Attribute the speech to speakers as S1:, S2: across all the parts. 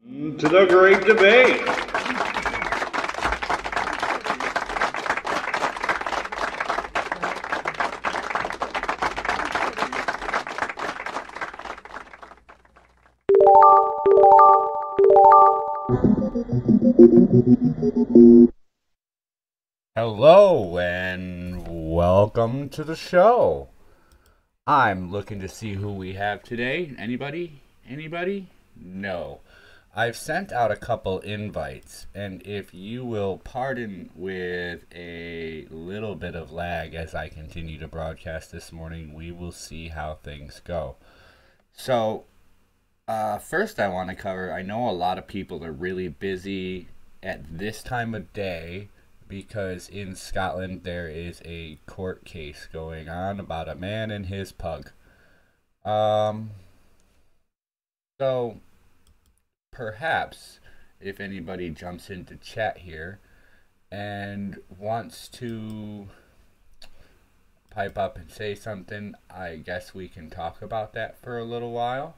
S1: To the great debate. Hello and welcome to the show. I'm looking to see who we have today. Anybody? Anybody? No. I've sent out a couple invites, and if you will pardon with a little bit of lag as I continue to broadcast this morning, we will see how things go. So, first I want to cover, I know a lot of people are really busy at this time of day because in Scotland there is a court case going on about a man and his pug. So perhaps if anybody jumps into chat here and wants to pipe up and say something, I guess we can talk about that for a little while.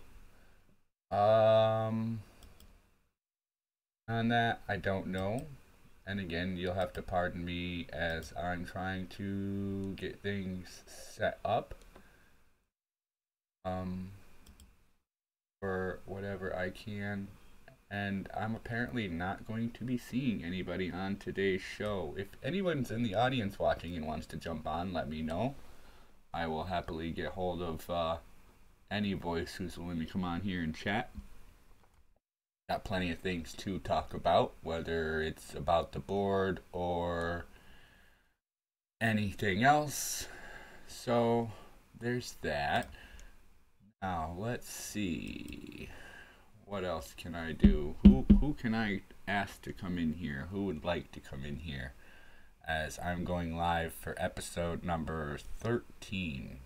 S1: On that, I don't know. And again, you'll have to pardon me as I'm trying to get things set up for whatever I can. And I'm apparently not going to be seeing anybody on today's show. If anyone's in the audience watching and wants to jump on, let me know. I will happily get hold of any voice who's willing to come on here and chat. Got plenty of things to talk about, whether it's about the board or anything else. So there's that. Now let's see. What else can I do? Who can I ask to come in here? Who would like to come in here? As I'm going live for episode number 13.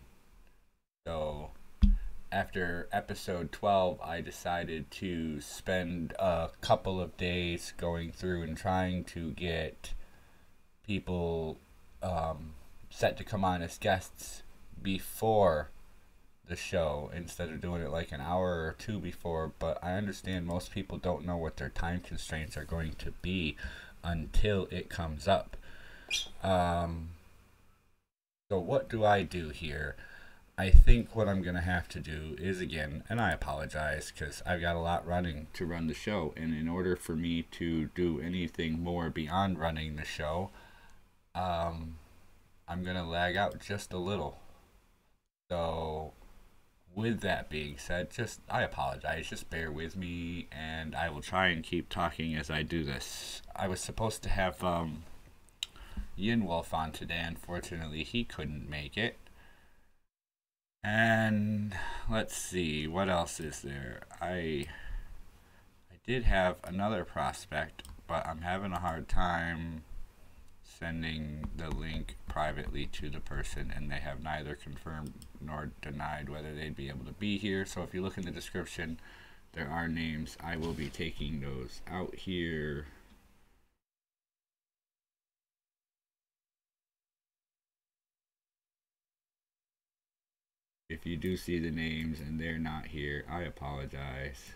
S1: So after episode 12, I decided to spend a couple of days going through and trying to get people set to come on as guests before the show instead of doing it like an hour or two before. But I understand most people don't know what their time constraints are going to be until it comes up. So what do I do here? I think what I'm going to have to do is, again, and I apologize because I've got a lot running to run the show, and in order for me to do anything more beyond running the show, I'm going to lag out just a little. So with that being said, I apologize, just bear with me, and I will try and keep talking as I do this. I was supposed to have Yin Wolf on today. Unfortunately, he couldn't make it. And let's see, what else is there? I did have another prospect, but I'm having a hard time sending the link privately to the person, and they have neither confirmed nor denied whether they'd be able to be here. So if you look in the description, there are names. I will be taking those out here. If you do see the names and they're not here, I apologize.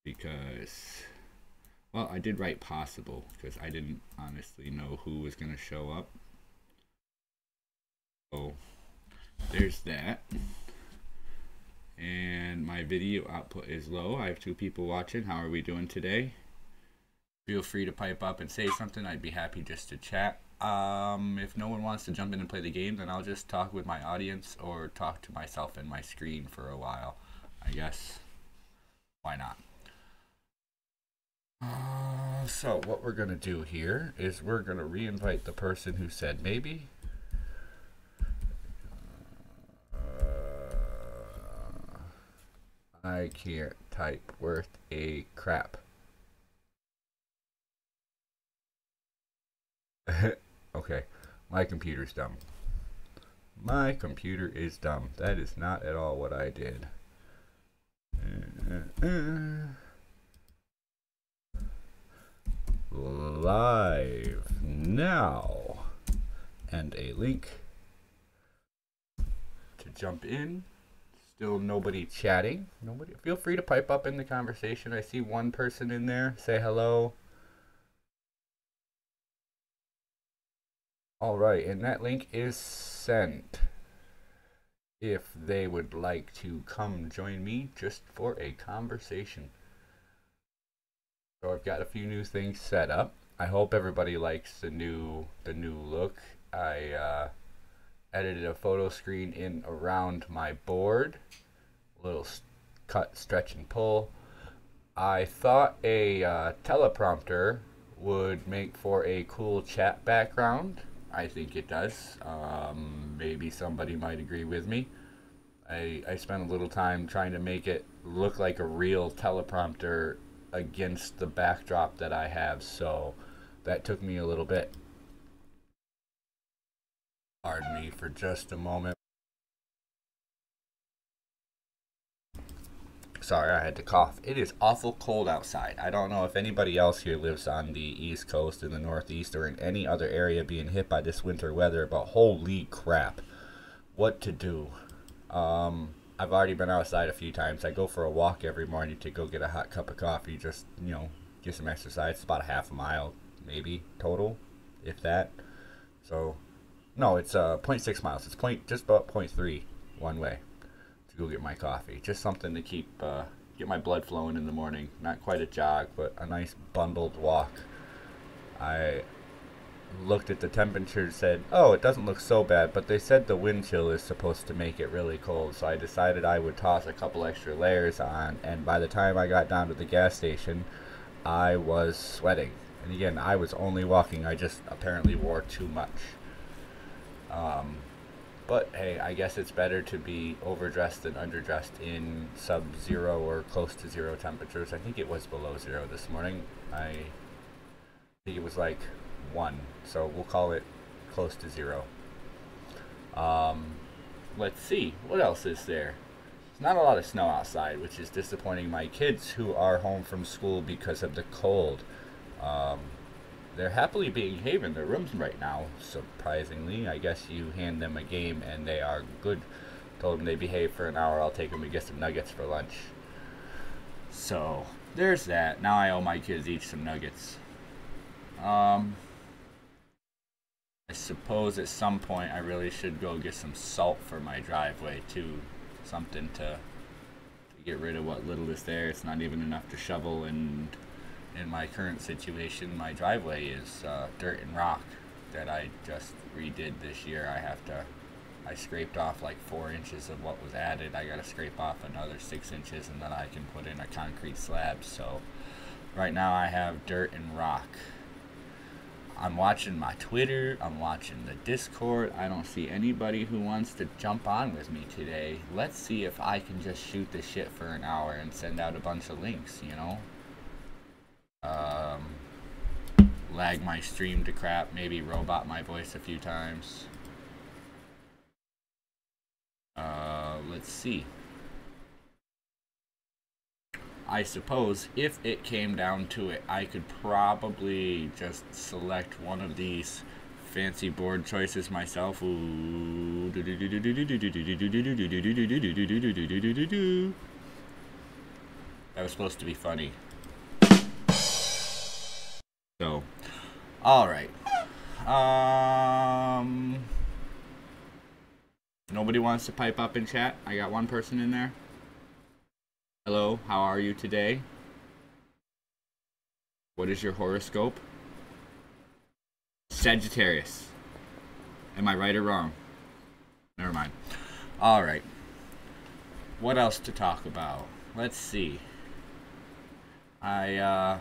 S1: Because, well, I did write possible because I didn't honestly know who was going to show up. So there's that. And my video output is low. I have 2 people watching. How are we doing today? Feel free to pipe up and say something. I'd be happy just to chat. If no one wants to jump in and play the game, then I'll just talk with my audience or talk to myself in my screen for a while. I guess. Why not? So what we're going to do here is we're going to re-invite the person who said maybe. I can't type worth a crap. Okay, my computer's dumb. My computer is dumb. That is not at all what I did. Live now. And a link to jump in. Still nobody chatting. Nobody. Feel free to pipe up in the conversation. I see one person in there. Say hello. All right, and that link is sent. If they would like to come join me just for a conversation. So I've got a few new things set up. I hope everybody likes the new look. I edited a photo screen in around my board. A little cut, stretch, and pull. I thought a teleprompter would make for a cool chat background. I think it does. Maybe somebody might agree with me. I spent a little time trying to make it look like a real teleprompter against the backdrop that I have, so that took me a little bit. Pardon me for just a moment. Sorry, I had to cough. It is awful cold outside. I don't know if anybody else here lives on the East Coast, in the Northeast, or in any other area being hit by this winter weather, but holy crap, what to do. I've already been outside a few times. I go for a walk every morning to go get a hot cup of coffee, just, get some exercise. It's about a half a mile, maybe, total, if that. So, no, it's 0.6 miles. It's just about 0.3 one way to go get my coffee. Just something to get my blood flowing in the morning. Not quite a jog, but a nice bundled walk. I looked at the temperature and said, oh, it doesn't look so bad, but they said the wind chill is supposed to make it really cold, so I decided I would toss a couple extra layers on, and by the time I got down to the gas station, I was sweating. And again, I was only walking. I just apparently wore too much. But hey, I guess it's better to be overdressed than underdressed in sub-zero or close to zero temperatures. I think it was below zero this morning. I think it was like 1, so we'll call it close to 0. Let's see, what else is there? There's not a lot of snow outside, which is disappointing my kids who are home from school because of the cold. They're happily behaving in their rooms right now, surprisingly. I guess you hand them a game and they are good. Told them they behave for an hour, I'll take them to get some nuggets for lunch. So, there's that. Now I owe my kids each some nuggets. I suppose at some point I really should go get some salt for my driveway too. Something to get rid of what little is there. It's not even enough to shovel, and in my current situation, my driveway is dirt and rock that I just redid this year. I scraped off like 4 inches of what was added. I gotta scrape off another 6 inches and then I can put in a concrete slab. So right now I have dirt and rock. I'm watching my Twitter, I'm watching the Discord. I don't see anybody who wants to jump on with me today. Let's see if I can just shoot this shit for an hour and send out a bunch of links, Lag my stream to crap, maybe robot my voice a few times. Let's see. I suppose if it came down to it, I could probably just select one of these fancy board choices myself. Ooh. That was supposed to be funny. So, alright. Nobody wants to pipe up in chat? I got one person in there. Hello, how are you today? What is your horoscope? Sagittarius. Am I right or wrong? Never mind. Alright. What else to talk about? Let's see. I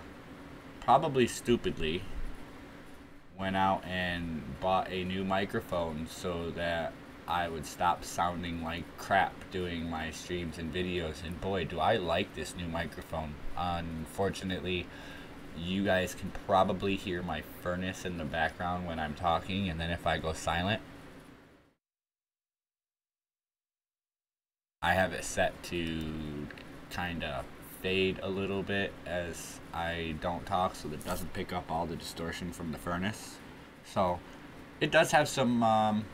S1: probably stupidly went out and bought a new microphone so that I would stop sounding like crap doing my streams and videos, and boy do I like this new microphone. Unfortunately, you guys can probably hear my furnace in the background when I'm talking, and then if I go silent, I have it set to kind of fade a little bit as I don't talk, so that it doesn't pick up all the distortion from the furnace. So it does have some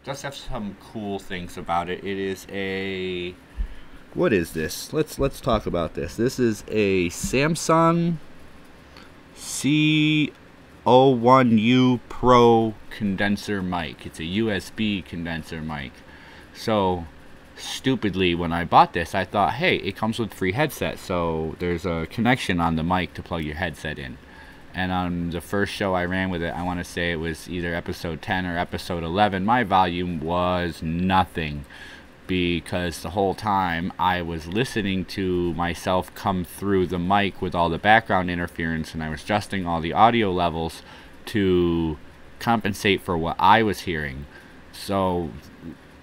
S1: does have some cool things about it. It is a... What is this? Let's talk about this. This is a Samsung C01U Pro condenser mic. It's a USB condenser mic. So, stupidly, when I bought this, I thought, hey, it comes with free headset, so there's a connection on the mic to plug your headset in. And on the first show I ran with it, I want to say it was either episode 10 or episode 11, my volume was nothing, because the whole time I was listening to myself come through the mic with all the background interference, and I was adjusting all the audio levels to compensate for what I was hearing. So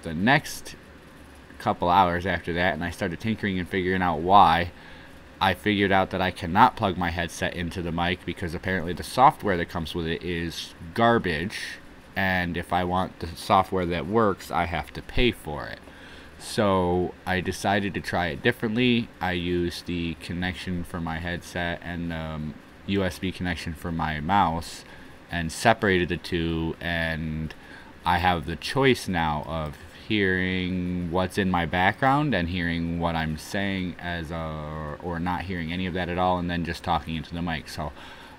S1: the next couple hours after that, and I started tinkering and figuring out why, I figured out that I cannot plug my headset into the mic because apparently the software that comes with it is garbage, and if I want the software that works, I have to pay for it. So I decided to try it differently. I used the connection for my headset and USB connection for my mouse and separated the two, and I have the choice now of hearing what's in my background and hearing what I'm saying or not hearing any of that at all, and then just talking into the mic. So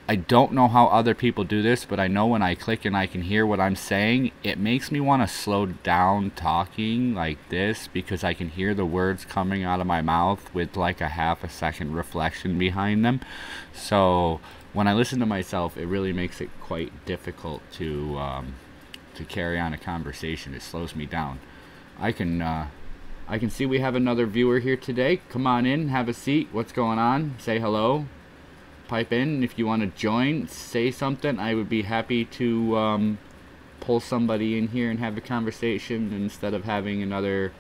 S1: I don't know how other people do this, but I know when I click and I can hear what I'm saying, it makes me want to slow down talking like this because I can hear the words coming out of my mouth with like a half a second reflection behind them. So when I listen to myself, it really makes it quite difficult to carry on a conversation. It slows me down. I can see we have another viewer here today. Come on in, have a seat. What's going on? Say hello. Pipe in if you want to join. Say something. I would be happy to pull somebody in here and have a conversation instead of having another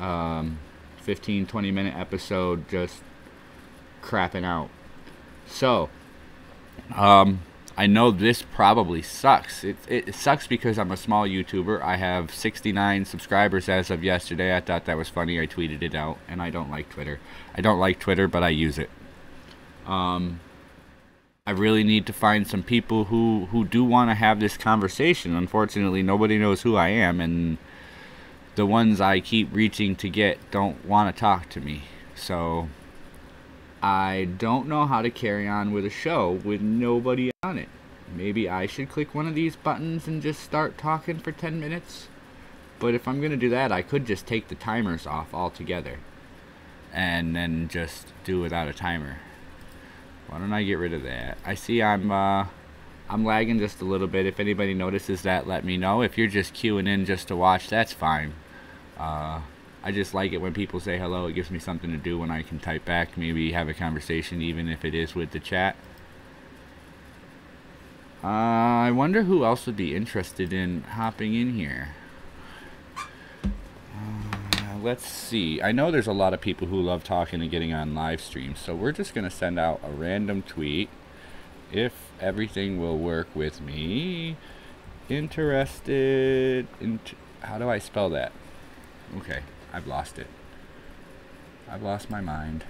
S1: 15-20 minute episode just crapping out. So I know this probably sucks. It sucks because I'm a small YouTuber. I have 69 subscribers as of yesterday. I thought that was funny. I tweeted it out, and I don't like Twitter. I don't like Twitter, but I use it. I really need to find some people who do want to have this conversation. Unfortunately, nobody knows who I am, and the ones I keep reaching to get don't want to talk to me. So I don't know how to carry on with a show with nobody on it. Maybe I should click one of these buttons and just start talking for 10 minutes. But if I'm going to do that, I could just take the timers off altogether and then just do without a timer. Why don't I get rid of that? I see I'm lagging just a little bit. If anybody notices that, let me know. If you're just queuing in just to watch, that's fine. I just like it when people say hello. It gives me something to do when I can type back, maybe have a conversation, even if it is with the chat. I wonder who else would be interested in hopping in here. Let's see. I know there's a lot of people who love talking and getting on live streams, so we're just going to send out a random tweet. If everything will work with me. Interested in... How do I spell that? Okay. I've lost it. I've lost my mind.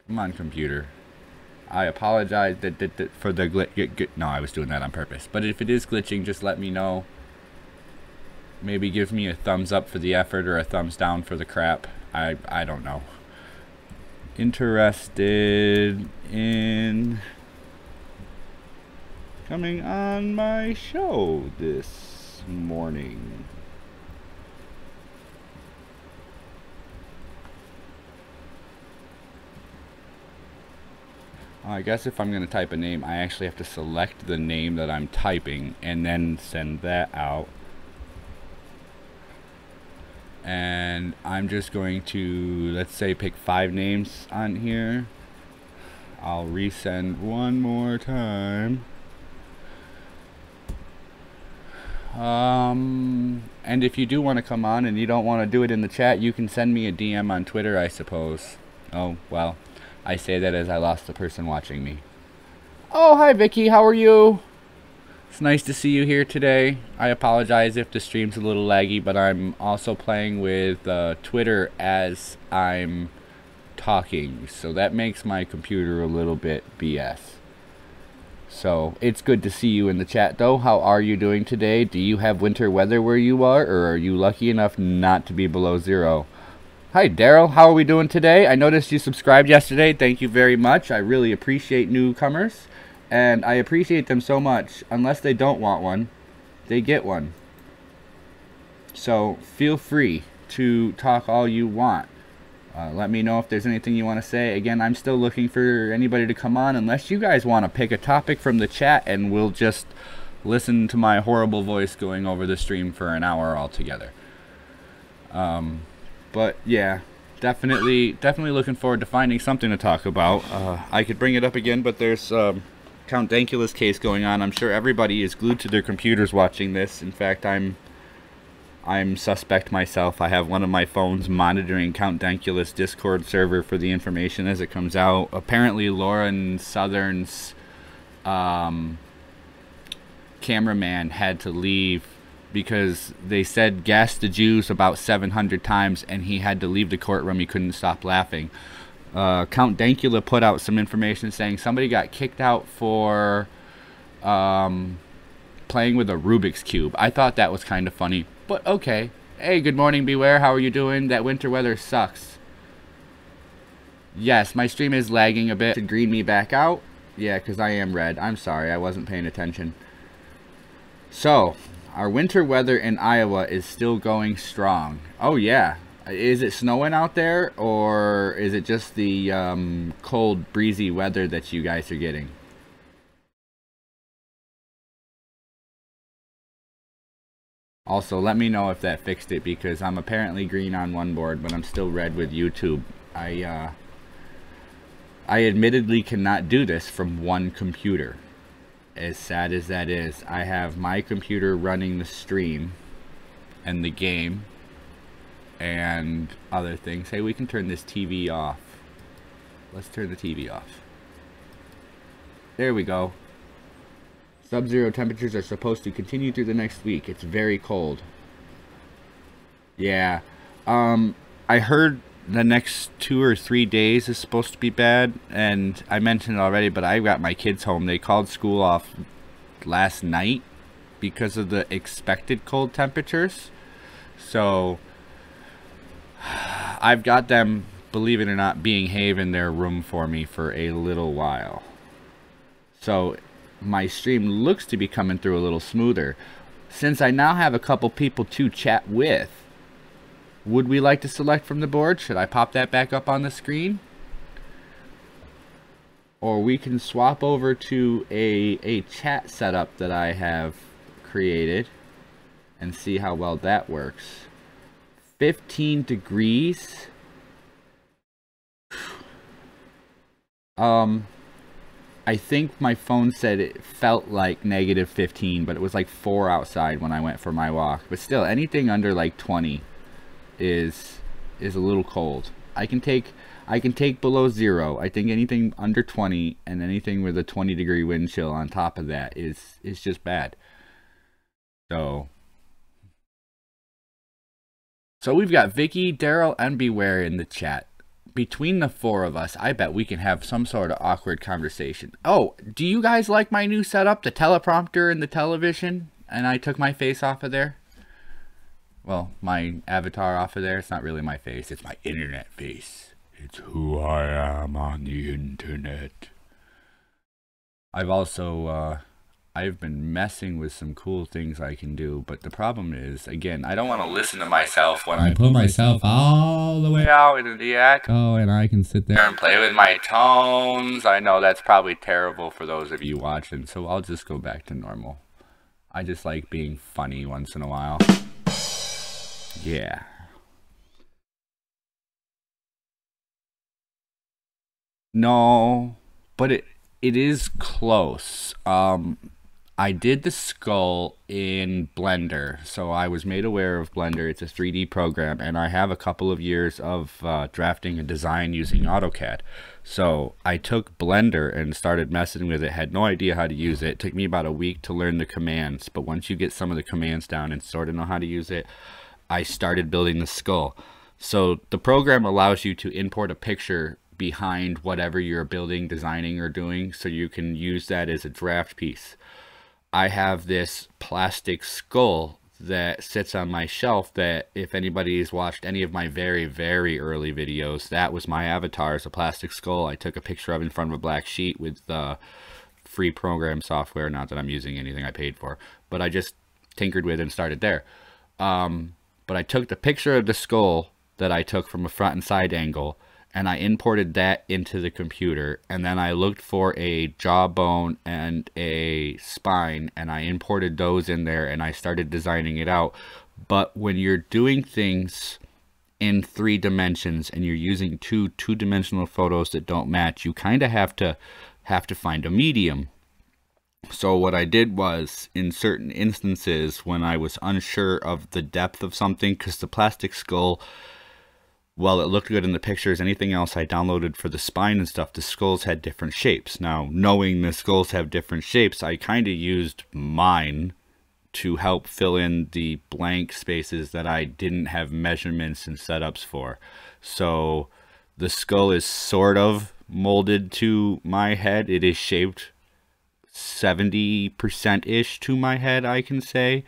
S1: Come on, computer. I apologize for the glitch. No, I was doing that on purpose. But if it is glitching, just let me know. Maybe give me a thumbs up for the effort or a thumbs down for the crap. I don't know. Interested in coming on my show this morning. I guess if I'm going to type a name, I actually have to select the name that I'm typing and then send that out. And I'm just going to, let's say, pick 5 names on here. I'll resend one more time. And if you do want to come on and you don't want to do it in the chat, you can send me a DM on Twitter, I suppose. Oh, well. I say that as I lost the person watching me. Oh, hi Vicky, how are you? It's nice to see you here today. I apologize if the stream's a little laggy, but I'm also playing with Twitter as I'm talking, so that makes my computer a little bit BS. So it's good to see you in the chat, though. How are you doing today? Do you have winter weather where you are, or are you lucky enough not to be below 0? Hi, Daryl. How are we doing today? I noticed you subscribed yesterday. Thank you very much. I really appreciate newcomers, and I appreciate them so much. Unless they don't want one, they get one. So feel free to talk all you want. Let me know if there's anything you want to say. Again, I'm still looking for anybody to come on, unless you guys want to pick a topic from the chat and we'll just listen to my horrible voice going over the stream for an hour altogether. But yeah, definitely looking forward to finding something to talk about. I could bring it up again, but there's Count Dankula's case going on. I'm sure everybody is glued to their computers watching this. In fact, I'm suspect myself. I have one of my phones monitoring Count Dankula's Discord server for the information as it comes out. Apparently, Lauren Southern's cameraman had to leave because they said "gas the Jews" about 700 times, and he had to leave the courtroom. He couldn't stop laughing. Count Dankula put out some information saying somebody got kicked out for playing with a Rubik's Cube. I thought that was kind of funny. But okay. Hey, good morning, Beware. How are you doing? That winter weather sucks. Yes, my stream is lagging a bit. To green me back out. Yeah, because I am red. I'm sorry, I wasn't paying attention. So, our winter weather in Iowa is still going strong. Oh, yeah. Is it snowing out there? Or is it just the cold, breezy weather that you guys are getting? Also, let me know if that fixed it, because I'm apparently green on one board, but I'm still red with YouTube. I admittedly cannot do this from one computer. As sad as that is, I have my computer running the stream and the game and other things. Hey, we can turn this TV off. Let's turn the TV off. There we go. Sub-zero temperatures are supposed to continue through the next week. It's very cold. Yeah. I heard the next 2 or 3 days is supposed to be bad. And I mentioned it already, but I got my kids home. They called school off last night because of the expected cold temperatures. So I've got them, believe it or not, being have in their room for me for a little while. So my stream looks to be coming through a little smoother. Since I now have a couple people to chat with, would we like to select from the board? Should I pop that back up on the screen? Or we can swap over to a chat setup that I have created and see how well that works. 15 degrees. I think my phone said it felt like -15, but it was like 4 outside when I went for my walk. But still, anything under like 20 is a little cold. I can take below 0. I think anything under 20 and anything with a 20-degree wind chill on top of that is just bad. So we've got Vicky, Daryl, and Beware in the chat. Between the 4 of us, I bet we can have some sort of awkward conversation. Oh, do you guys like my new setup? The teleprompter and the television? And I took my face off of there? Well, my avatar off of there. It's not really my face. It's my internet face. It's who I am on the internet. I've also, I've been messing with some cool things I can do, but the problem is, again, I don't want to listen to myself when I put myself all the way out into the echo, and I can sit there and play with my tones. I know that's probably terrible for those of you watching, so I'll just go back to normal. I just like being funny once in a while. Yeah. No, but it is close. I did the skull in Blender, so I was made aware of Blender. It's a 3D program, and I have a couple of years of drafting a design using AutoCAD. So I took Blender and started messing with it, had no idea how to use it. It took me about a week to learn the commands, but once you get some of the commands down and sort of know how to use it, I started building the skull. So the program allows you to import a picture behind whatever you're building, designing, or doing, so you can use that as a draft piece. I have this plastic skull that sits on my shelf that if anybody's watched any of my very, very early videos, that was my avatar, as a plastic skull I took a picture of in front of a black sheet with free program software. Not that I'm using anything I paid for, but I just tinkered with and started there. But I took the picture of the skull that I took from a front and side angle, and I imported that into the computer, and then I looked for a jawbone and a spine, and I imported those in there, and I started designing it out. But when you're doing things in 3 dimensions and you're using two-dimensional photos that don't match, you kind of have to find a medium. So what I did was, in certain instances when I was unsure of the depth of something, because the plastic skull, well, it looked good in the pictures, anything else I downloaded for the spine and stuff, the skulls had different shapes. Now, knowing the skulls have different shapes, I kind of used mine to help fill in the blank spaces that I didn't have measurements and setups for. So the skull is sort of molded to my head. It is shaped 70%-ish to my head, I can say.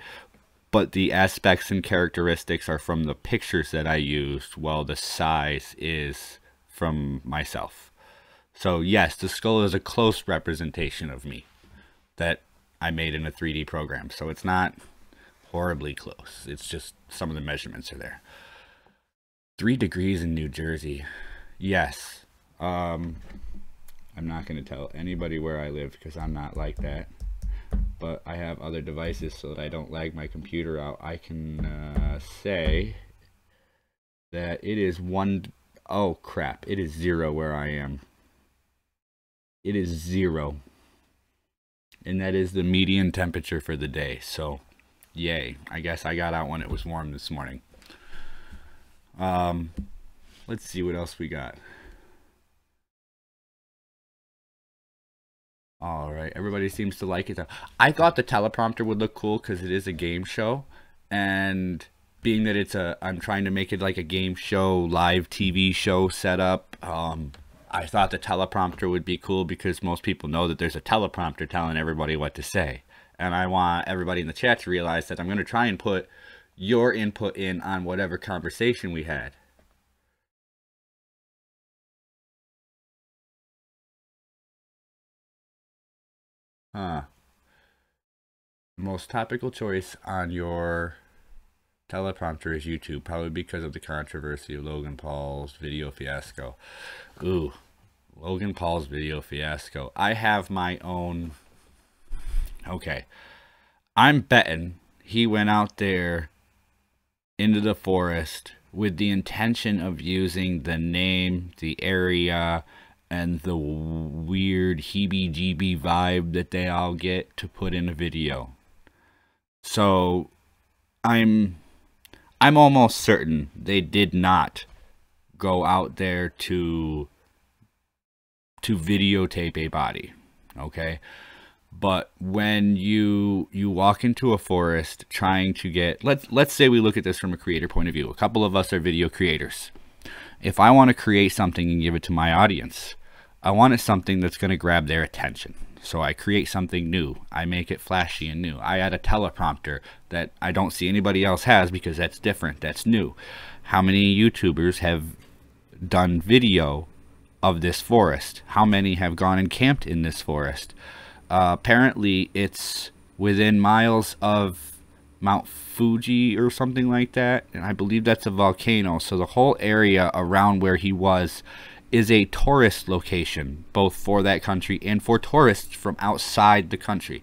S1: But the aspects and characteristics are from the pictures that I used, while the size is from myself. So yes, the skull is a close representation of me that I made in a 3D program. So it's not horribly close. It's just some of the measurements are there. 3 degrees in New Jersey. Yes. I'm not going to tell anybody where I live because I'm not like that. But I have other devices so that I don't lag my computer out. I can say that it is oh crap, it is 0 where I am. It is 0. And that is the median temperature for the day. So, yay. I guess I got out when it was warm this morning. Let's see what else we got. All right, everybody seems to like it. I thought the teleprompter would look cool because it is a game show, and being that I'm trying to make it like a game show, live TV show setup. I thought the teleprompter would be cool because most people know that there's a teleprompter telling everybody what to say, and I want everybody in the chat to realize that I'm going to try and put your input in on whatever conversation we had. Most topical choice on your teleprompter is YouTube, probably because of the controversy of Logan Paul's video fiasco. Ooh, Logan Paul's video fiasco. I have my own. Okay, I'm betting he went out there into the forest with the intention of using the name, the area, and the weird heebie-jeebie vibe that they all get to put in a video. So I'm almost certain they did not go out there to videotape a body, okay? But when you walk into a forest trying to get, let's say we look at this from a creator point of view. A couple of us are video creators. If I want to create something and give it to my audience, I want it something that's going to grab their attention. So I create something new. I make it flashy and new. I add a teleprompter that I don't see anybody else has because that's different. That's new. How many YouTubers have done video of this forest? How many have gone and camped in this forest? Apparently it's within miles of Mount Fuji or something like that. And I believe that's a volcano. So the whole area around where he was is a tourist location, both for that country and for tourists from outside the country.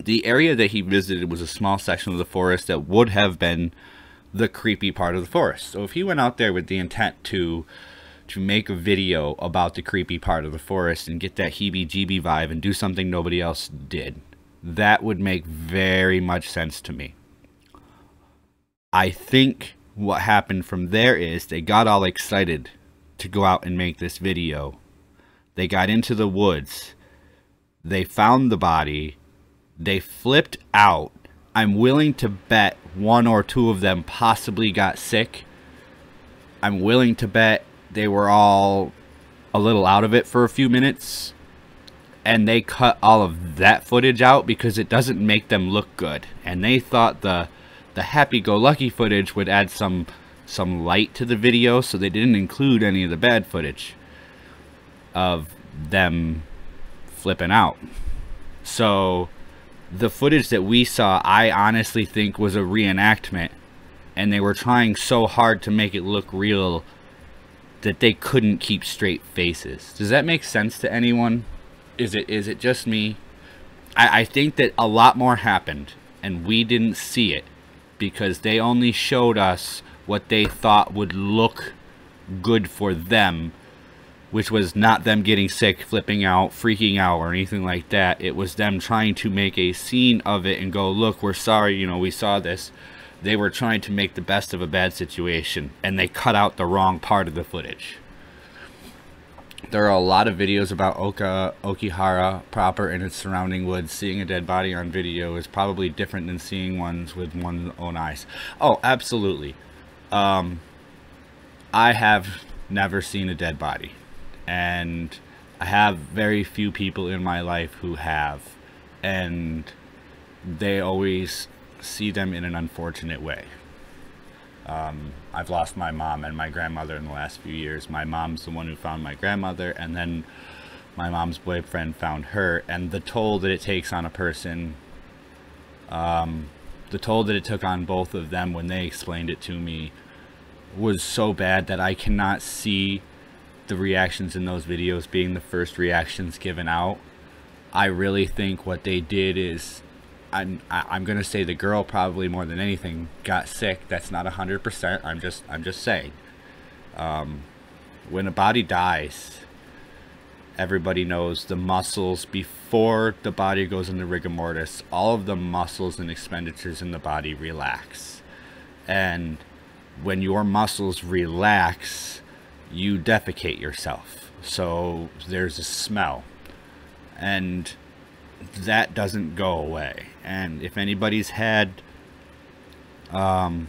S1: The area that he visited was a small section of the forest that would have been the creepy part of the forest. So if he went out there with the intent to make a video about the creepy part of the forest and get that heebie-jeebie vibe and do something nobody else did, that would make very much sense to me. I think what happened from there is they got all excited to go out and make this video. They got into the woods. They found the body. They flipped out. I'm willing to bet 1 or 2 of them possibly got sick. I'm willing to bet they were all a little out of it for a few minutes, and they cut all of that footage out because it doesn't make them look good. And they thought the happy-go-lucky footage would add some light to the video, so they didn't include any of the bad footage of them flipping out. So the footage that we saw, I honestly think was a reenactment, and they were trying so hard to make it look real that they couldn't keep straight faces. Does that make sense to anyone? Is it just me? I think that a lot more happened, and we didn't see it because they only showed us what they thought would look good for them, which was not them getting sick, flipping out, freaking out, or anything like that. It was them trying to make a scene of it and go, look, we're sorry, you know, we saw this. They were trying to make the best of a bad situation, and they cut out the wrong part of the footage. There are a lot of videos about Okihara proper and its surrounding woods. Seeing a dead body on video is probably different than seeing ones with one's own eyes. Oh, absolutely. I have never seen a dead body, and I have very few people in my life who have, and they always see them in an unfortunate way. I've lost my mom and my grandmother in the last few years. My mom's the one who found my grandmother, and then my mom's boyfriend found her, and the toll that it takes on a person, the toll that it took on both of them when they explained it to me was so bad that I cannot see the reactions in those videos being the first reactions given out. I really think what they did is, I'm gonna say the girl probably more than anything got sick. That's not 100%. I'm just saying. When a body dies, everybody knows the muscles before the body goes into rigor mortis. All of the muscles and expenditures in the body relax, and when your muscles relax, you defecate yourself. So there's a smell, and that doesn't go away. And if anybody's had rotten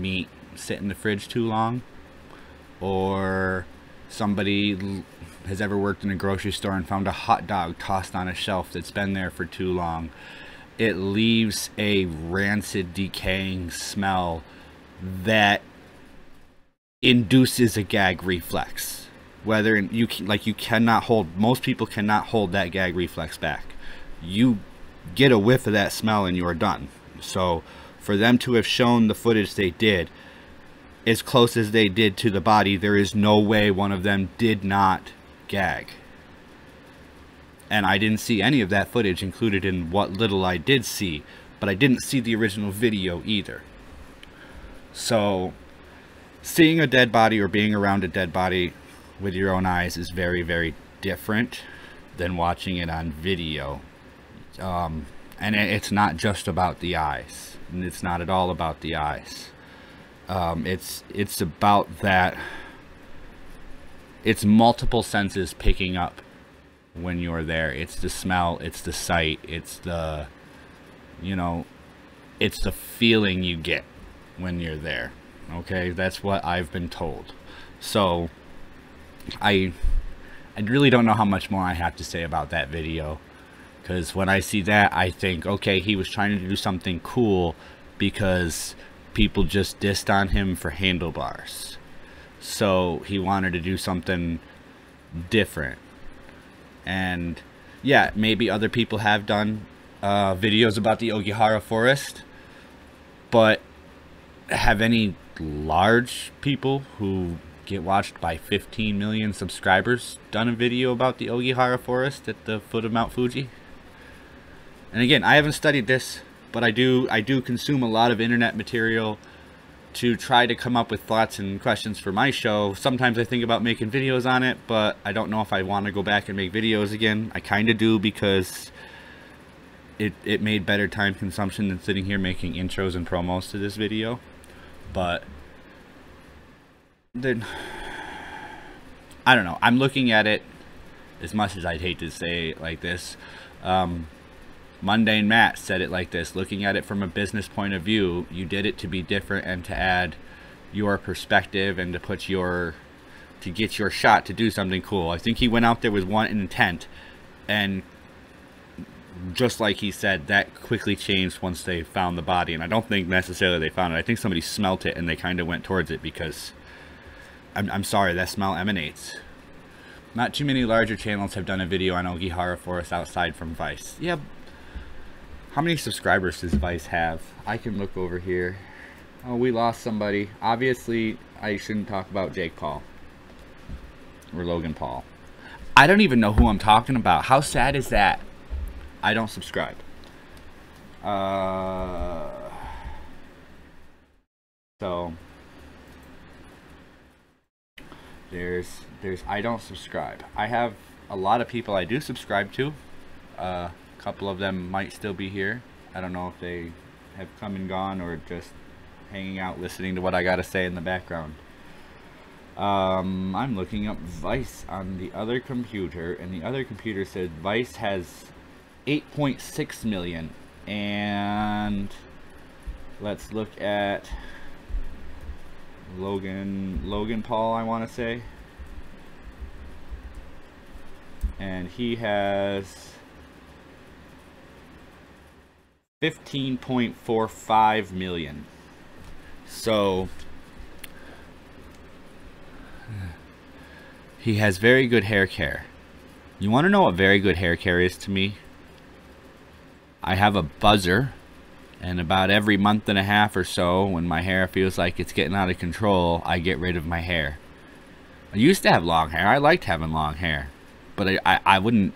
S1: meat sit in the fridge too long, or somebody has ever worked in a grocery store and found a hot dog tossed on a shelf that's been there for too long, it leaves a rancid, decaying smell that induces a gag reflex. Whether you cannot hold, most people cannot hold that gag reflex back. You get a whiff of that smell and you're done. So for them to have shown the footage they did, as close as they did to the body, there is no way one of them did not gag. And I didn't see any of that footage included in what little I did see, but I didn't see the original video either. So seeing a dead body or being around a dead body with your own eyes is very, very different than watching it on video. And it's not just about the eyes, and it's not at all about the eyes. It's about that. It's multiple senses picking up when you're there. It's the smell, it's the sight, it's the, you know, it's the feeling you get when you're there. Okay, that's what I've been told. So I really don't know how much more I have to say about that video, because when I see that, I think, okay, he was trying to do something cool because people just dissed on him for handlebars, so he wanted to do something different. And yeah, maybe other people have done videos about the Okihara forest, but have any large people who get watched by 15 million subscribers done a video about the Okihara forest at the foot of Mount Fuji? And again, I haven't studied this, but I do consume a lot of internet material to try to come up with thoughts and questions for my show. Sometimes I think about making videos on it, but I don't know if I want to go back and make videos again. I kind of do, because it made better time consumption than sitting here making intros and promos to this video. But then, I don't know. I'm looking at it, as much as I'd hate to say it like this, Mundane Matt said it like this: looking at it from a business point of view, you did it to be different and to add your perspective and to put your to get your shot to do something cool. I think he went out there with one intent, and just like he said, that quickly changed once they found the body. And I don't think necessarily they found it. I think somebody smelt it and they kind of went towards it, because I'm sorry, that smell emanates. Not too many larger channels have done a video on Ogihara Forest outside from Vice. Yeah. How many subscribers does Vice have? I can look over here. Oh, we lost somebody. Obviously, I shouldn't talk about Jake Paul. Or Logan Paul. I don't even know who I'm talking about. How sad is that? I don't subscribe. So there's I don't subscribe. I have a lot of people I do subscribe to. A couple of them might still be here. I don't know if they have come and gone or just hanging out listening to what I gotta say in the background. I'm looking up Vice on the other computer, and the other computer said Vice has 8.6 million. And let's look at Logan Paul, I want to say, and he has 15.45 million. So he has very good hair care. You want to know what very good hair care is to me? I have a buzzer, and about every month and a half or so, when my hair feels like it's getting out of control, I get rid of my hair. I used to have long hair. I liked having long hair, but I wouldn't.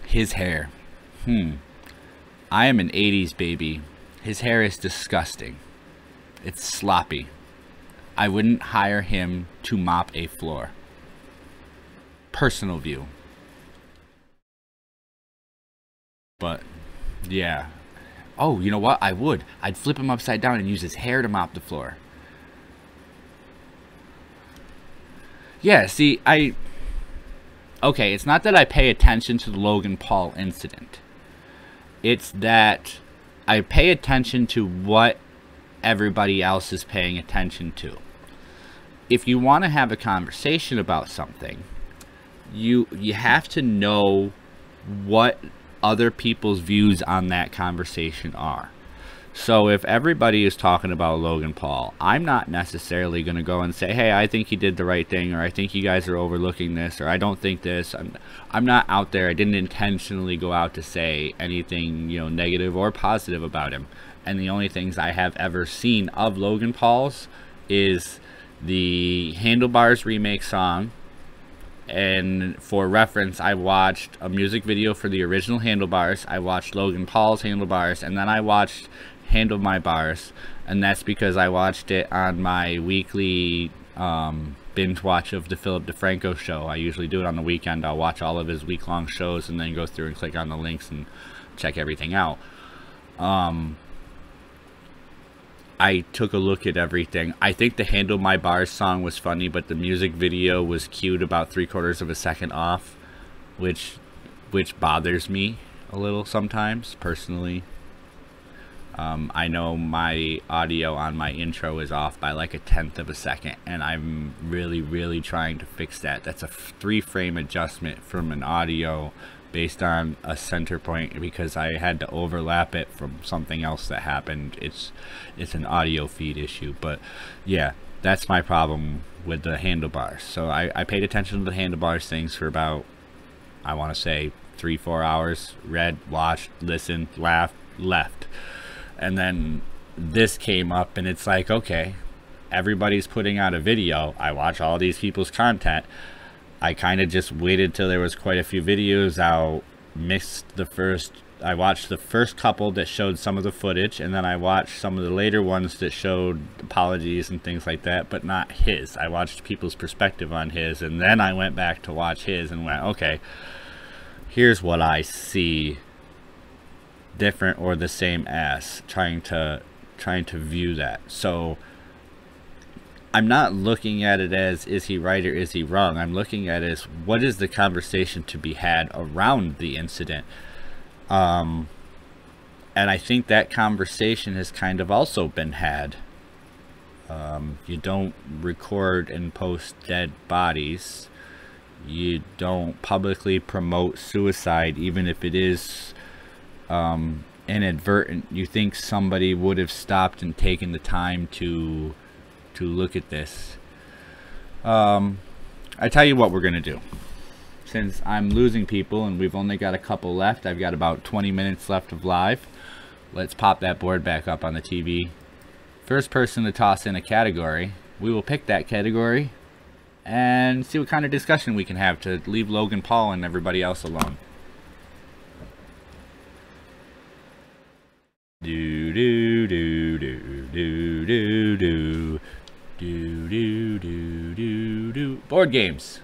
S1: His hair. I am an 80s baby. His hair is disgusting. It's sloppy. I wouldn't hire him to mop a floor. Personal view. But, yeah. Oh, you know what? I would. I'd flip him upside down and use his hair to mop the floor. Yeah, see, okay, it's not that I pay attention to the Logan Paul incident. It's that I pay attention to what everybody else is paying attention to. If you want to have a conversation about something, you have to know what other people's views on that conversation are. So if everybody is talking about Logan Paul, I'm not necessarily going to go and say, hey, I think he did the right thing, or I think you guys are overlooking this, or I don't think this. I'm not out there. I didn't intentionally go out to say anything, you know, negative or positive about him. And the only things I have ever seen of Logan Paul's is the Handlebars remake song. And for reference, I watched a music video for the original Handlebars. I watched Logan Paul's Handlebars, and then I watched Handle My Bars, and that's because I watched it on my weekly binge watch of the Philip DeFranco show. I usually do it on the weekend. I'll watch all of his week-long shows and then go through and click on the links and check everything out. I took a look at everything. I think the Handle My Bars song was funny, but the music video was cued about 3/4 of a second off, which bothers me a little sometimes, personally. I know my audio on my intro is off by like 1/10 of a second, and I'm really trying to fix that. That's a 3-frame adjustment from an audio based on a center point, because I had to overlap it from something else that happened. It's an audio feed issue. But yeah, that's my problem with the Handlebars. So I paid attention to the Handlebars things for about, I want to say, 3-4 hours. Read, watched, listened, laughed, left. And then this came up, and it's like, okay, everybody's putting out a video. I watch all these people's content. I kind of just waited till there was quite a few videos out, I watched the first couple that showed some of the footage, and then I watched some of the later ones that showed apologies and things like that, but not his. I watched people's perspective on his, and then I went back to watch his and went, okay, here's what I see different or the same as, trying to view that. So I'm not looking at it as, is he right or is he wrong? I'm looking at it as, what is the conversation to be had around the incident? And I think that conversation has kind of also been had You don't record and post dead bodies. You don't publicly promote suicide, even if it is inadvertent. You think somebody would have stopped and taken the time to look at this. I tell you what we're gonna do. Since I'm losing people and we've only got a couple left, I've got about 20 minutes left of live. Let's pop that board back up on the TV. First person to toss in a category, we will pick that category and see what kind of discussion we can have to leave Logan Paul and everybody else alone. Do do do do do do do do do do do do. Board games.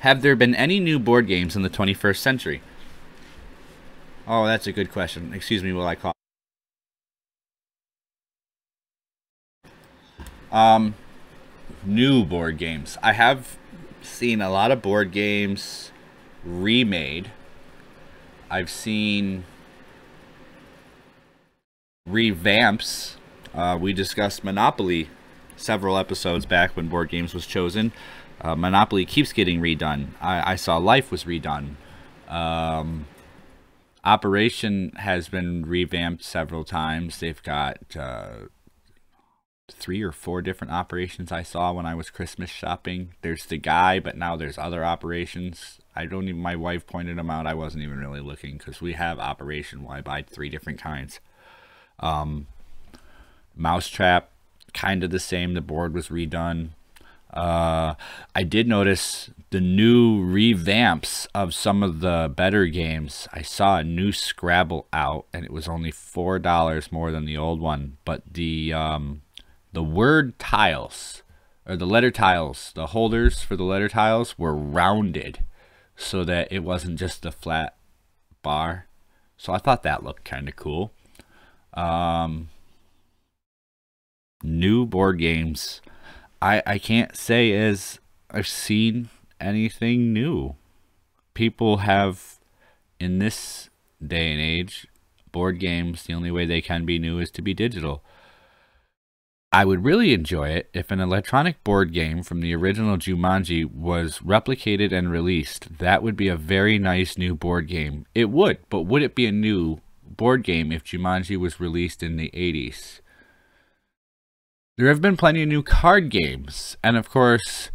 S1: Have there been any new board games in the 21st century? Oh, that's a good question. Excuse me while I cough. New board games. I have seen a lot of board games remade. I've seen revamps. We discussed Monopoly several episodes back when board games was chosen. Monopoly keeps getting redone. I saw Life was redone. Operation has been revamped several times. They've got 3 or 4 different operations I saw when I was Christmas shopping. There's the guy, but now there's other operations. I don't even, my wife pointed them out. I wasn't even really looking because we have Operation. Well, I buy 3 different kinds. Mousetrap, kind of the same. The board was redone. I did notice the new revamps of some of the better games. I saw a new Scrabble out, and it was only $4 more than the old one. But the word tiles, or the letter tiles, the holders for the letter tiles were rounded, so that it wasn't just a flat bar. So I thought that looked kind of cool. New board games. I can't say as I've seen anything new. People have, in this day and age, board games, the only way they can be new is to be digital. I would really enjoy it if an electronic board game from the original Jumanji was replicated and released. That would be a very nice new board game. It would, but would it be a new board game if Jumanji was released in the 80s? There have been plenty of new card games, and of course,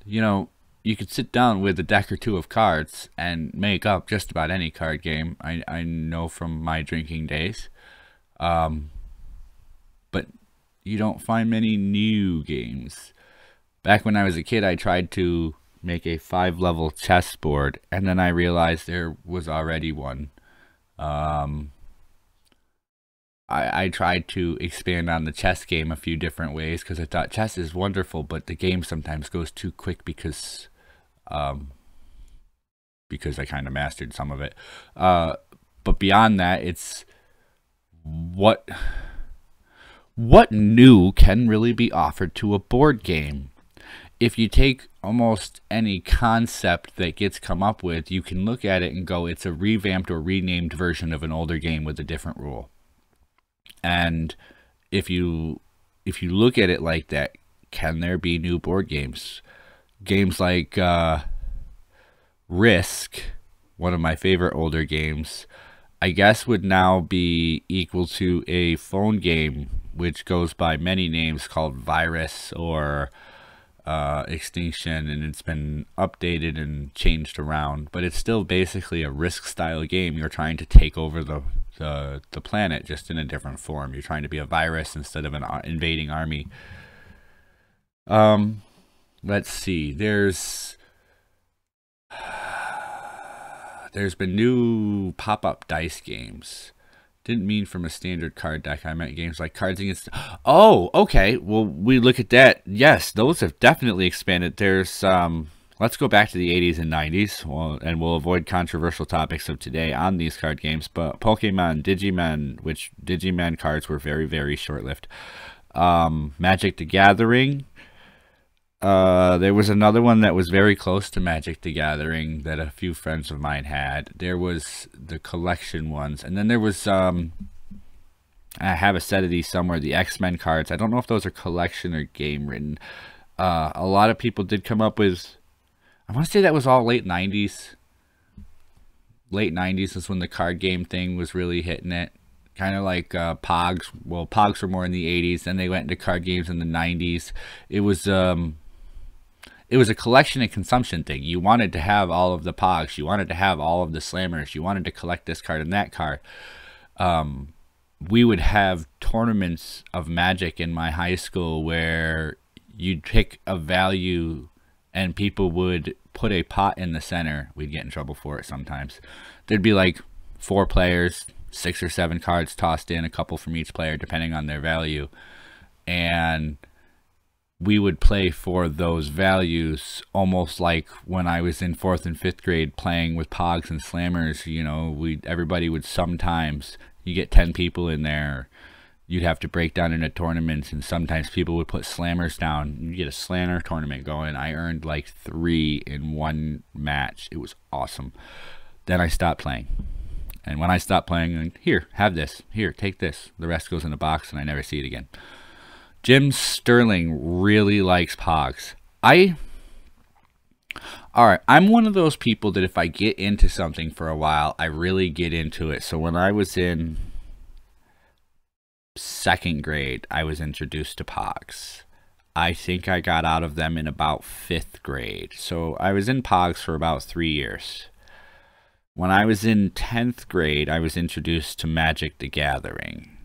S1: you know, you could sit down with a deck or 2 of cards and make up just about any card game. I know from my drinking days. But you don't find many new games. Back when I was a kid, I tried to make a 5-level chessboard, and then I realized there was already one. I tried to expand on the chess game a few different ways because I thought chess is wonderful, but the game sometimes goes too quick because I kind of mastered some of it. But beyond that, it's what new can really be offered to a board game? If you take almost any concept that gets come up with, you can look at it and go, it's a revamped or renamed version of an older game with a different rule. And if you look at it like that, can there be new board games? Games like Risk, one of my favorite older games, I guess would now be equal to a phone game, which goes by many names called Virus or Extinction, and it's been updated and changed around. But it's still basically a Risk-style game. You're trying to take over the planet, just in a different form. You're trying to be a virus instead of an invading army. Let's see. There's been new pop-up dice games. Didn't mean from a standard card deck. I meant games like Cards Against... Oh, okay. Well, we look at that. Yes, those have definitely expanded. There's... Let's go back to the 80s and 90s, and we'll avoid controversial topics of today on these card games. But Pokemon, Digimon, which Digimon cards were very, very short-lived. Magic the Gathering. There was another one that was very close to Magic the Gathering that a few friends of mine had. There was the collection ones, and then there was I have a set of these somewhere, the X-Men cards. I don't know if those are collection or game written. A lot of people did come up with, I want to say that was all late 90s. Late 90s is when the card game thing was really hitting it. Kind of like Pogs. Well, Pogs were more in the 80s. Then they went into card games in the 90s. It was a collection and consumption thing. You wanted to have all of the Pogs. You wanted to have all of the Slammers. You wanted to collect this card and that card. We would have tournaments of Magic in my high school where you'd pick a value and people would put a pot in the center. We'd get in trouble for it sometimes. There'd be like 4 players, 6 or 7 cards tossed in, a couple from each player depending on their value. And we would play for those values, almost like when I was in 4th and 5th grade playing with Pogs and Slammers. You know, everybody would sometimes, you get 10 people in there, you'd have to break down into tournaments, and sometimes people would put Slammers down. You get a Slammer tournament going. I earned like 3 in one match. It was awesome. Then I stopped playing. And when I stopped playing, like, here, have this. Here, take this. The rest goes in a box, and I never see it again. Jim Sterling really likes Pogs. Alright, I'm one of those people that if I get into something for a while, I really get into it. So when I was in 2nd grade, I was introduced to Pogs. I think I got out of them in about 5th grade. So I was in Pogs for about 3 years. When I was in 10th grade, I was introduced to Magic the Gathering.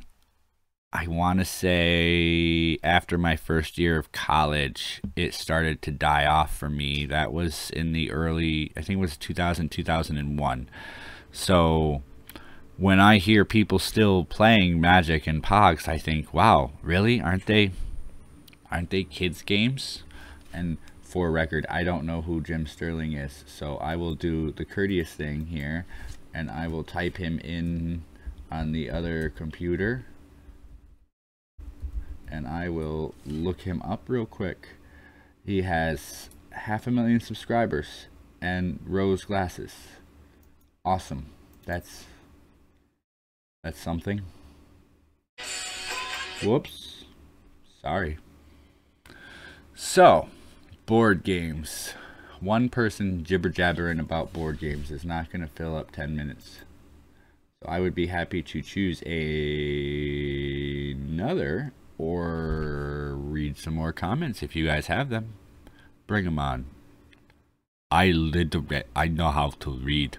S1: I want to say after my first year of college, it started to die off for me. That was in the early, I think it was 2000, 2001. So when I hear people still playing Magic and Pogs, I think, wow, really? Aren't they kids games? And for record, I don't know who Jim Sterling is, so I will do the courteous thing here, and I will type him in on the other computer, and I will look him up real quick. He has 500,000 subscribers and rose glasses. Awesome. That's something. Whoops. Sorry. So, board games. One person jibber-jabbering about board games is not going to fill up 10 minutes. So I would be happy to choose another or read some more comments if you guys have them. Bring them on. I know how to read.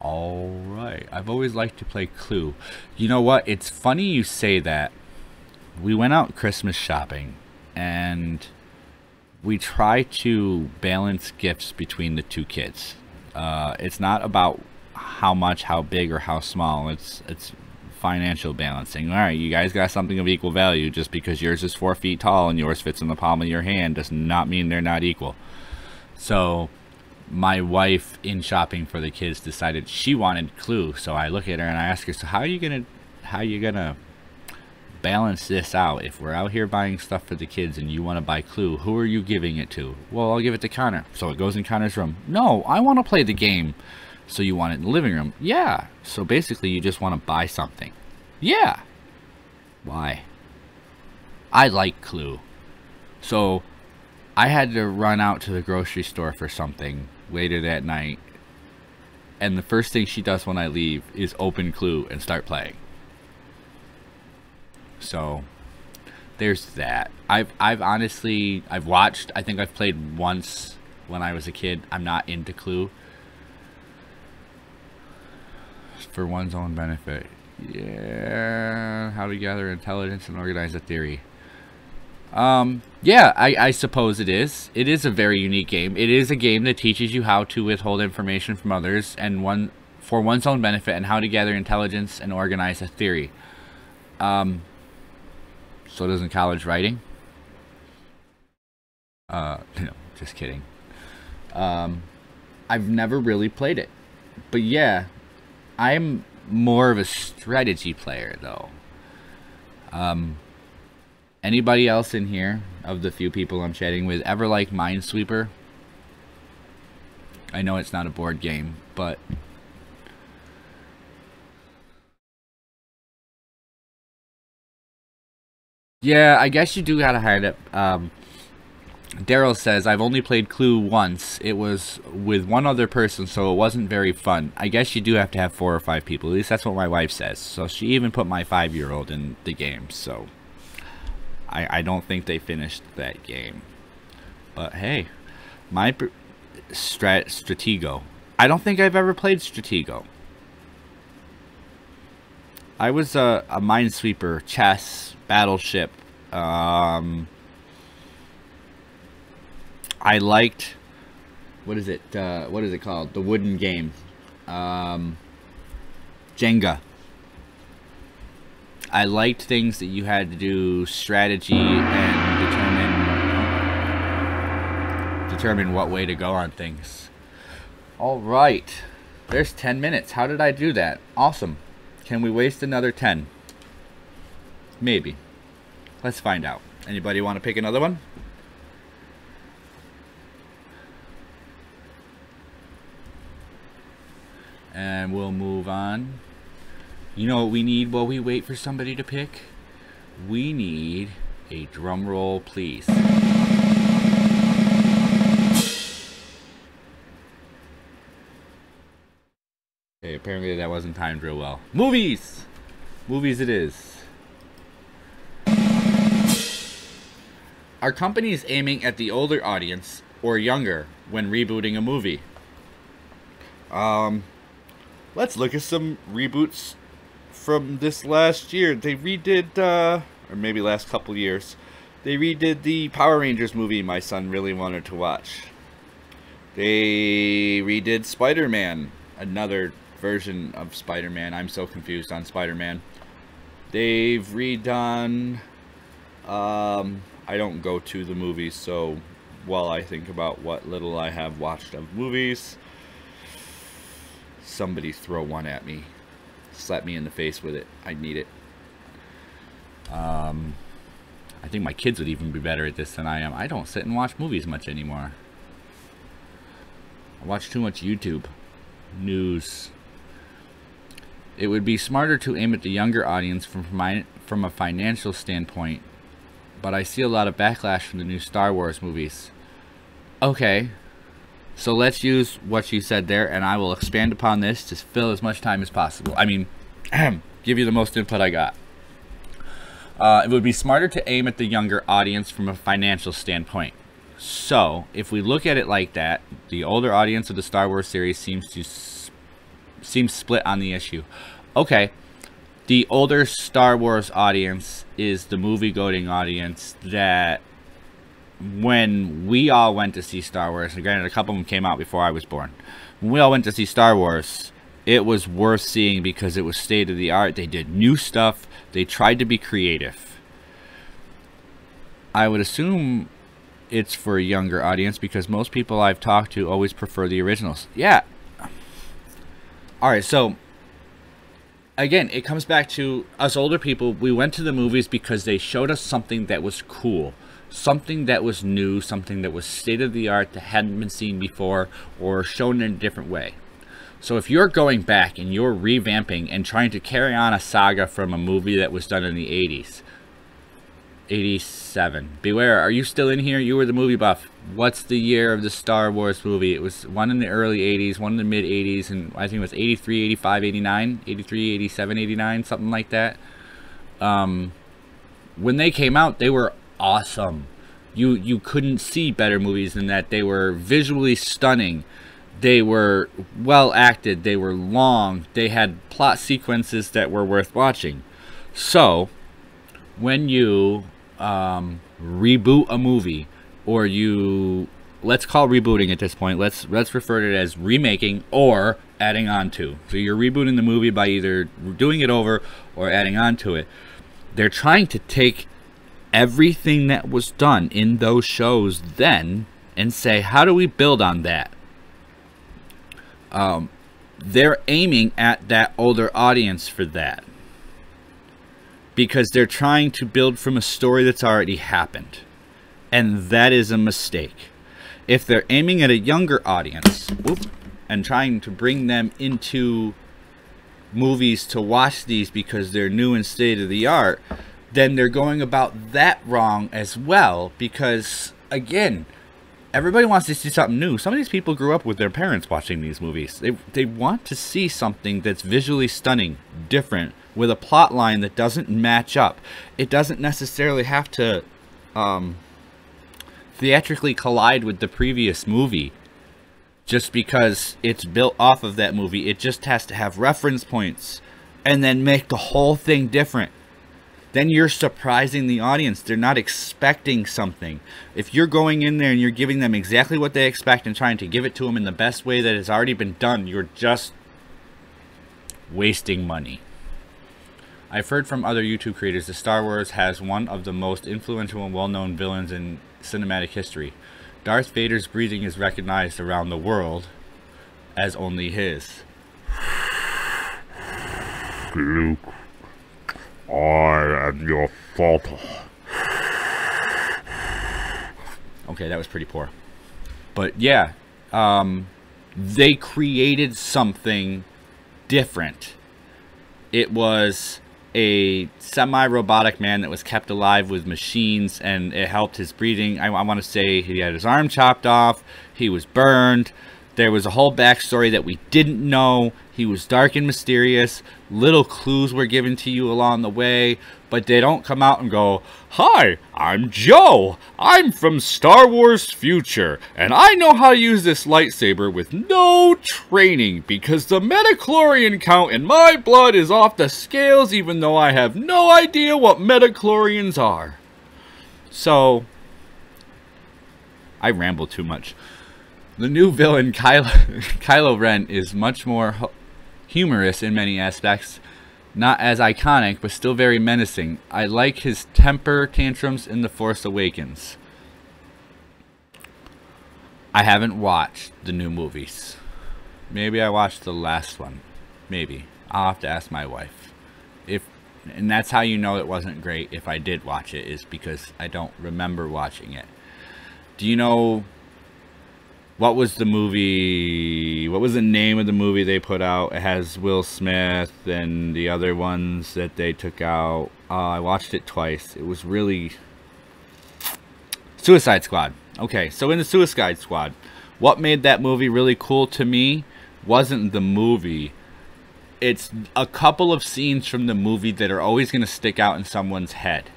S1: Alright, I've always liked to play Clue. You know what? It's funny you say that. We went out Christmas shopping and we try to balance gifts between the 2 kids. It's not about how much, how big, or how small. It's financial balancing. Alright, you guys got something of equal value. Just because yours is 4 feet tall and yours fits in the palm of your hand does not mean they're not equal. So my wife, in shopping for the kids, decided she wanted Clue. So I look at her and I ask her, so how are you gonna balance this out? If we're out here buying stuff for the kids and you want to buy Clue, who are you giving it to? Well, I'll give it to Connor. So it goes in Connor's room. No, I want to play the game. So you want it in the living room? Yeah. So basically you just want to buy something. Yeah. Why? I like Clue. So I had to run out to the grocery store for something later that night, and the first thing she does when I leave is open Clue and start playing. So there's that. I've watched. I think I've played once when I was a kid. I'm not into Clue. For one's own benefit. Yeah. How to gather intelligence and organize a theory. Yeah, I suppose it is. It is a very unique game. It is a game that teaches you how to withhold information from others and for one's own benefit, and how to gather intelligence and organize a theory. So doesn't college writing? No, just kidding. I've never really played it. But yeah, I'm more of a strategy player, though. Anybody else in here, of the few people I'm chatting with, ever like Minesweeper? I know it's not a board game, but... yeah, I guess you do gotta hide it. Daryl says, I've only played Clue once. It was with one other person, so it wasn't very fun. I guess you do have to have 4 or 5 people. At least that's what my wife says. So she even put my 5-year-old in the game. So I don't think they finished that game. But hey, my Stratego. I don't think I've ever played Stratego. I was a Minesweeper, chess, battleship. I liked, what is it called? The wooden game. Jenga. I liked things that you had to do strategy and determine what way to go on things. Alright. There's 10 minutes. How did I do that? Awesome. Can we waste another 10? Maybe. Let's find out. Anybody want to pick another one? And we'll move on. You know what we need while we wait for somebody to pick? We need a drum roll, please. Okay, apparently that wasn't timed real well. Movies! Movies it is. Are companies aiming at the older audience or younger when rebooting a movie? Let's look at some reboots from this last year. They redid, or maybe last couple years, they redid the Power Rangers movie my son really wanted to watch. They redid Spider-Man, another version of Spider-Man. I'm so confused on Spider-Man. They've redone, I don't go to the movies, so while I think about what little I have watched of movies, somebody throw one at me. Slap me in the face with it. I need it. I think my kids would even be better at this than I am. I don't sit and watch movies much anymore. I watch too much YouTube. News. It would be smarter to aim at the younger audience from a financial standpoint, but I see a lot of backlash from the new Star Wars movies. Okay. So let's use what she said there, and I will expand upon this to fill as much time as possible. I mean, give you the most input I got. It would be smarter to aim at the younger audience from a financial standpoint. So, if we look at it like that, the older audience of the Star Wars series seems split on the issue. Okay, the older Star Wars audience is the movie-going audience that when we all went to see Star Wars, and granted a couple of them came out before I was born, when we all went to see Star Wars, it was worth seeing because it was state of the art. They did new stuff. They tried to be creative. I would assume it's for a younger audience because most people I've talked to always prefer the originals. Yeah. Alright, so again, it comes back to us older people. We went to the movies because they showed us something that was cool. Something that was new, something that was state-of-the-art that hadn't been seen before or shown in a different way. So if you're going back and you're revamping and trying to carry on a saga from a movie that was done in the 80s, 87. Beware, are you still in here? You were the movie buff. What's the year of the Star Wars movie? It was one in the early 80s, one in the mid 80s, and I think it was 83, 85, 89, 83, 87, 89, something like that. When they came out, they were awesome. You couldn't see better movies than that. They were visually stunning. They were well acted. They were long. They had plot sequences that were worth watching. So when you reboot a movie, or let's call rebooting at this point, let's refer to it as remaking or adding on to. So you're rebooting the movie by either doing it over or adding on to it. They're trying to take everything that was done in those shows then and say, how do we build on that? they're aiming at that older audience for that, because they're trying to build from a story that's already happened, and that is a mistake. If they're aiming at a younger audience and trying to bring them into movies to watch these because they're new and state of the art, then they're going about that wrong as well, because again, everybody wants to see something new. Some of these people grew up with their parents watching these movies. They want to see something that's visually stunning, different, with a plot line that doesn't match up. It doesn't necessarily have to theatrically collide with the previous movie just because it's built off of that movie. It just has to have reference points and then make the whole thing different. Then you're surprising the audience. They're not expecting something. If you're going in there and you're giving them exactly what they expect and trying to give it to them in the best way that has already been done, you're just wasting money. I've heard from other YouTube creators that Star Wars has one of the most influential and well-known villains in cinematic history. Darth Vader's breathing is recognized around the world as only his.
S2: Luke, I am your father.
S1: Okay, that was pretty poor. But yeah, they created something different. It was a semi-robotic man that was kept alive with machines, and it helped his breathing. I want to say he had his arm chopped off, he was burned, there was a whole backstory that we didn't know. He was dark and mysterious. Little clues were given to you along the way, but they don't come out and go, "Hi, I'm Joe. I'm from Star Wars Future, and I know how to use this lightsaber with no training because the metachlorian count in my blood is off the scales, even though I have no idea what metachlorians are." So, I ramble too much. The new villain, Kylo Ren, is much more humorous in many aspects. Not as iconic, but still very menacing. I like his temper tantrums in The Force Awakens. I haven't watched the new movies. Maybe I watched the last one. Maybe. I'll have to ask my wife. And that's how you know it wasn't great if I did watch it, is because I don't remember watching it. Do you know... what was the movie? What was the name of the movie they put out? It has Will Smith and the other ones that they took out. I watched it twice. It was really... Suicide Squad. Okay, so in the Suicide Squad, what made that movie really cool to me wasn't the movie. It's a couple of scenes from the movie that are always going to stick out in someone's head.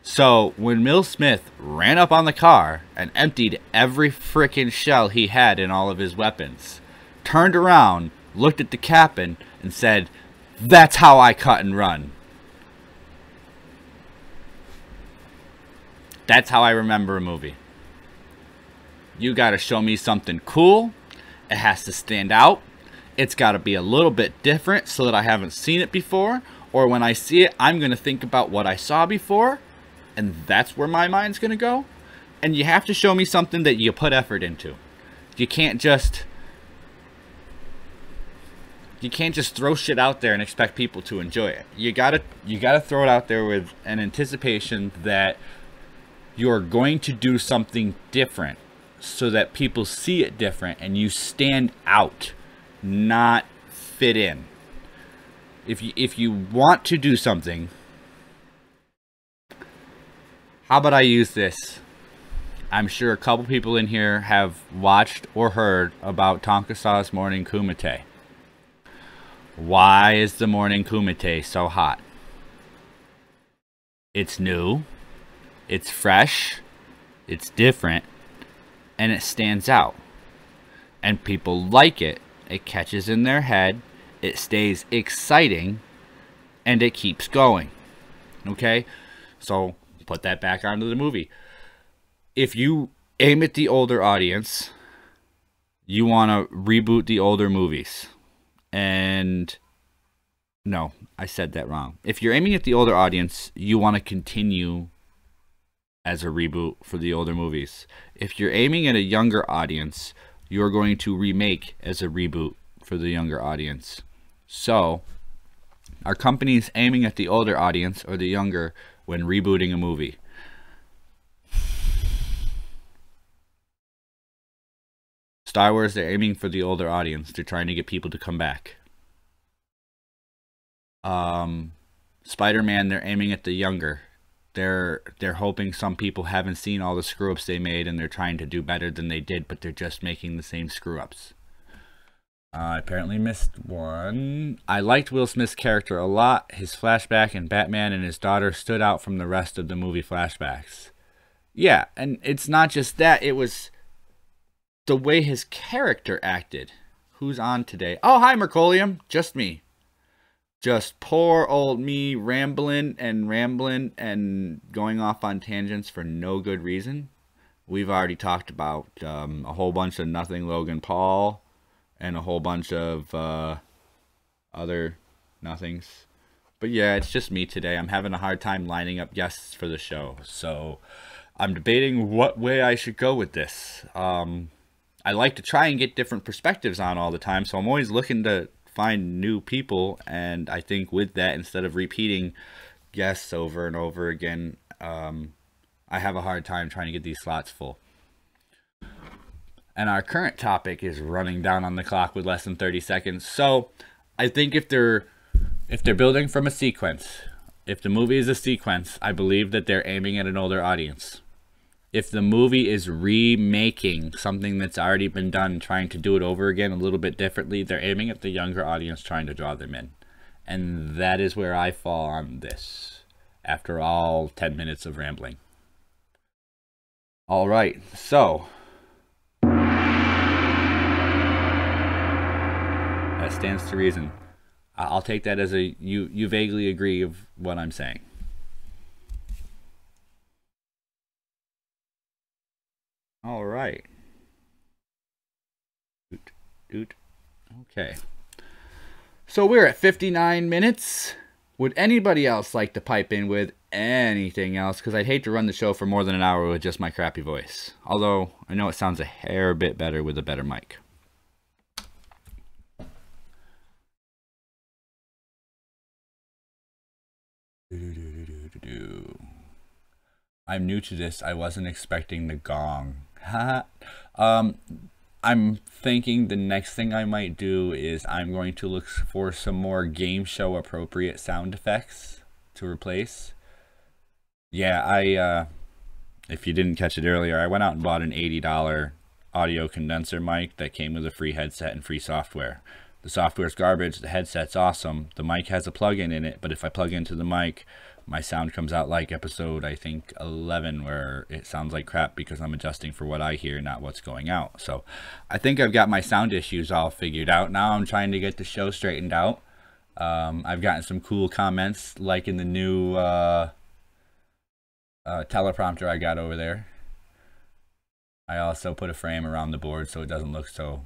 S1: So, when Will Smith ran up on the car and emptied every frickin' shell he had in all of his weapons, turned around, looked at the captain, and said, "That's how I cut and run." That's how I remember a movie. You gotta show me something cool. It has to stand out. It's gotta be a little bit different so that I haven't seen it before. Or when I see it, I'm gonna think about what I saw before. And that's where my mind's going to go. And you have to show me something that you put effort into. You can't just throw shit out there and expect people to enjoy it. You gotta throw it out there with an anticipation that you're going to do something different so that people see it different and you stand out, not fit in. If you want to do something... How about I use this? I'm sure a couple people in here have watched or heard about Tonka Sauce Morning Kumite. Why is the Morning Kumite so hot? It's new, it's fresh, it's different, and it stands out. And people like it. It catches in their head, it stays exciting, and it keeps going. Okay? So... put that back onto the movie. If you aim at the older audience, you want to reboot the older movies. And no, I said that wrong. If you're aiming at the older audience, you want to continue as a reboot for the older movies. If you're aiming at a younger audience, you're going to remake as a reboot for the younger audience. So, are companies aiming at the older audience or the younger when rebooting a movie? Star Wars, they're aiming for the older audience. They're trying to get people to come back. Spider-Man, they're aiming at the younger. They're hoping some people haven't seen all the screw-ups they made and they're trying to do better than they did, but they're just making the same screw-ups. I apparently missed one. I liked Will Smith's character a lot. His flashback in Batman and his daughter stood out from the rest of the movie flashbacks. Yeah, and it's not just that. It was the way his character acted. Who's on today? Oh, hi, Mercolium. Just me. Just poor old me rambling and going off on tangents for no good reason. We've already talked about a whole bunch of nothing Logan Paul and a whole bunch of other nothings. But yeah, it's just me today. I'm having a hard time lining up guests for the show. So I'm debating what way I should go with this. I like to try and get different perspectives on all the time, so I'm always looking to find new people, and I think with that, instead of repeating guests over and over again, I have a hard time trying to get these slots full. And our current topic is running down on the clock with less than 30 seconds. So I think if they're building from a sequence, if the movie is a sequence, I believe that they're aiming at an older audience. If the movie is remaking something that's already been done, trying to do it over again a little bit differently, they're aiming at the younger audience, trying to draw them in. And that is where I fall on this, after all 10 minutes of rambling. All right, so that stands to reason. I'll take that as a you vaguely agree of what I'm saying. All right. Okay. So we're at 59 minutes. Would anybody else like to pipe in with anything else? Because I'd hate to run the show for more than an hour with just my crappy voice. Although I know it sounds a hair bit better with a better mic. I'm new to this. I wasn't expecting the gong. I'm thinking the next thing I might do is I'm going to look for some more game show appropriate sound effects to replace. Yeah, if you didn't catch it earlier, I went out and bought an $80 audio condenser mic that came with a free headset and free software. The software's garbage, the headset's awesome. The mic has a plug-in in it, but if I plug into the mic, my sound comes out like episode, I think, 11, where it sounds like crap because I'm adjusting for what I hear, not what's going out. So I think I've got my sound issues all figured out. Now I'm trying to get the show straightened out. I've gotten some cool comments, like in the new teleprompter I got over there. I also put a frame around the board so it doesn't look so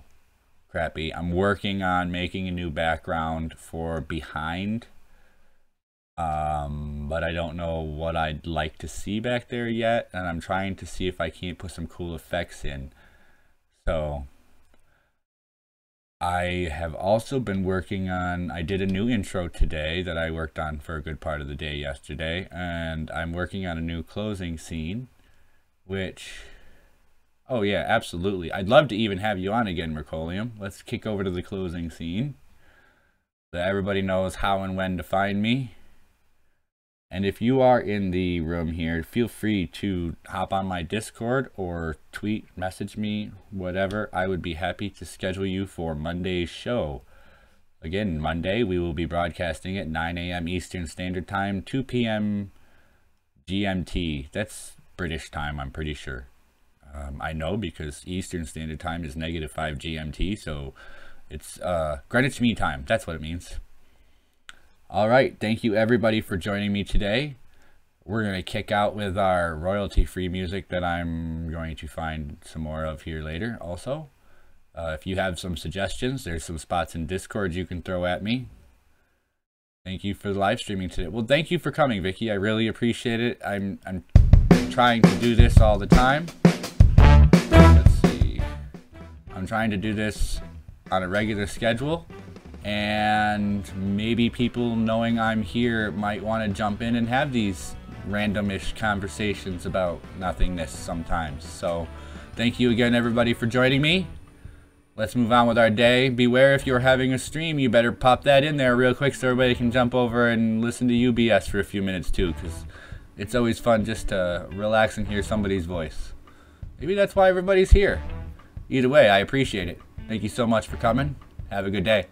S1: crappy. I'm working on making a new background for behind. But I don't know what I'd like to see back there yet, and I'm trying to see if I can't put some cool effects in. So I have also been working on, I did a new intro today that I worked on for a good part of the day yesterday, and I'm working on a new closing scene, which, oh yeah, absolutely. I'd love to even have you on again, Mercolium. Let's kick over to the closing scene so everybody knows how and when to find me. And if you are in the room here, feel free to hop on my Discord or tweet, message me, whatever. I would be happy to schedule you for Monday's show. Again, Monday, we will be broadcasting at 9 a.m. Eastern Standard Time, 2 p.m. GMT. That's British time, I'm pretty sure. I know because Eastern Standard Time is -5 GMT, so it's Greenwich Mean Time. That's what it means. All right, thank you everybody for joining me today. We're going to kick out with our royalty-free music that I'm going to find some more of here later also. If you have some suggestions, there's some spots in Discord you can throw at me. Thank you for the live streaming today. Well, thank you for coming, Vicky. I really appreciate it. I'm trying to do this all the time. Let's see. I'm trying to do this on a regular schedule. And maybe people knowing I'm here might want to jump in and have these randomish conversations about nothingness sometimes. So thank you again, everybody, for joining me. Let's move on with our day. Beware, if you're having a stream, you better pop that in there real quick so everybody can jump over and listen to UBS for a few minutes too, because it's always fun just to relax and hear somebody's voice. Maybe that's why everybody's here. Either way, I appreciate it. Thank you so much for coming. Have a good day.